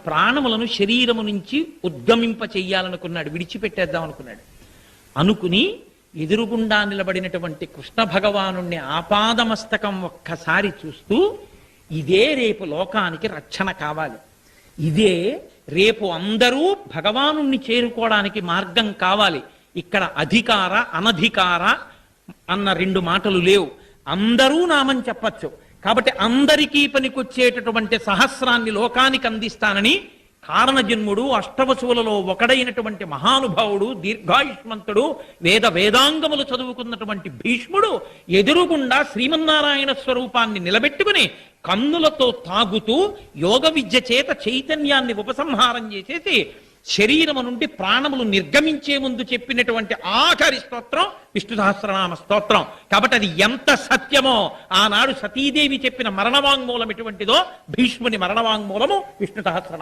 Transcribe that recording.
ప్రాణములను శరీరము నుంచి ఉద్గమింప చెయ్యాలనుకున్నాడు, విడిచిపెట్టేద్దాం అనుకున్నాడు. అనుకుని ఎదురుగుండా నిలబడినటువంటి కృష్ణ భగవానుణ్ణి ఆపాదమస్తకం ఒక్కసారి చూస్తూ, ఇదే రేపు లోకానికి రక్షణ కావాలి, ఇదే రేపు అందరూ భగవానుణ్ణి చేరుకోవడానికి మార్గం కావాలి. ఇక్కడ అధికార అనధికార అన్న రెండు మాటలు లేవు, అందరూ నామం చెప్పచ్చు. కాబట్టి అందరికీ పనికొచ్చేటటువంటి సహస్రాన్ని లోకానికి అందిస్తానని కారణజన్ముడు, అష్టవసువులలో ఒకడైనటువంటి మహానుభావుడు, దీర్ఘాయుష్మంతుడు, వేదాంగములు చదువుకున్నటువంటి భీష్ముడు ఎదురుగుండా శ్రీమన్నారాయణ స్వరూపాన్ని నిలబెట్టుకుని కన్నులతో తాగుతూ యోగ విద్య చేత చైతన్యాన్ని ఉపసంహారం చేసేసి శరీరము నుండి ప్రాణములు నిర్గమించే ముందు చెప్పినటువంటి ఆఖరి స్తోత్రం విష్ణు సహస్రనామ స్తోత్రం. కాబట్టి అది ఎంత సత్యమో, ఆనాడు సతీదేవి చెప్పిన మరణవాంగ్మూలం ఎటువంటిదో భీష్ముని మరణవాంగ్మూలము విష్ణు సహస్రనామ